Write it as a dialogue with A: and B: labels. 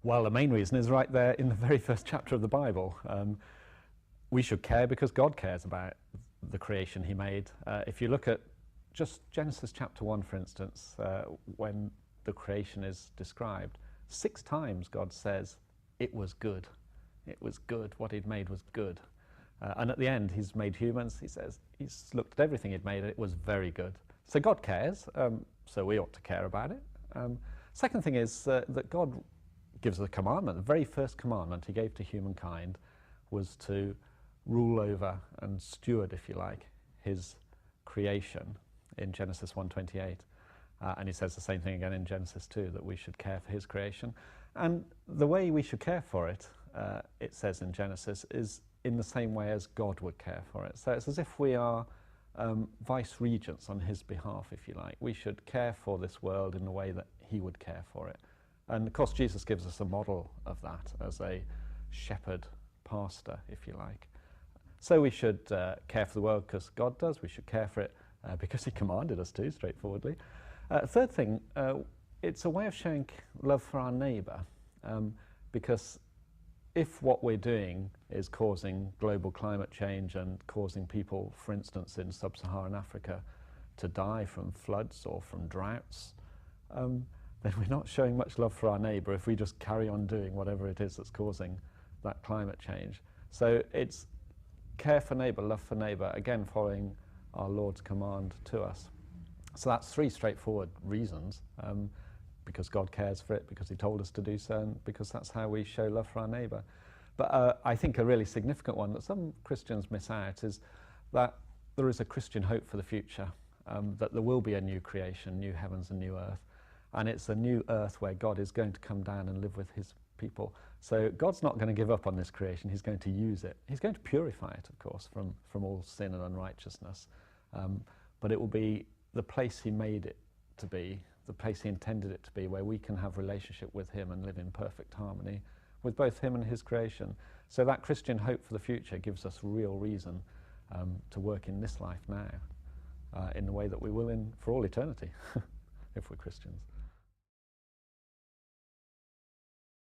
A: Well, the main reason is right there in the very first chapter of the Bible. We should care because God cares about the creation he made. If you look at just Genesis chapter 1, for instance, when the creation is described, 6 times God says, it was good. It was good. What he'd made was good. And at the end, he's made humans. He says he's looked at everything he'd made, and it was very good. So God cares, so we ought to care about it. Second thing is that God gives a commandment. The very first commandment he gave to humankind was to rule over and steward, if you like, his creation in Genesis 1:28. And he says the same thing again in Genesis 2, that we should care for his creation. And the way we should care for it, it says in Genesis, is in the same way as God would care for it. So it's as if we are vice regents on his behalf, if you like. We should care for this world in the way that he would care for it. And of course Jesus gives us a model of that as a shepherd pastor, if you like. So we should care for the world because God does. We should care for it because he commanded us to, straightforwardly. Third thing, it's a way of showing love for our neighbour, because if what we're doing is causing global climate change and causing people, for instance, in sub-Saharan Africa, to die from floods or from droughts, then we're not showing much love for our neighbour if we just carry on doing whatever it is that's causing that climate change. So it's care for neighbour, love for neighbour, again following our Lord's command to us. So that's 3 straightforward reasons, because God cares for it, because he told us to do so, and because that's how we show love for our neighbour. But I think a really significant one that some Christians miss out is that there is a Christian hope for the future, that there will be a new creation, new heavens and new earth, and it's a new earth where God is going to come down and live with his people. So God's not going to give up on this creation, he's going to use it. He's going to purify it, of course, from all sin and unrighteousness, but it will be the place he made it to be, the place he intended it to be, where we can have relationship with him and live in perfect harmony with both him and his creation. So that Christian hope for the future gives us real reason to work in this life now in the way that we will for all eternity if we're Christians.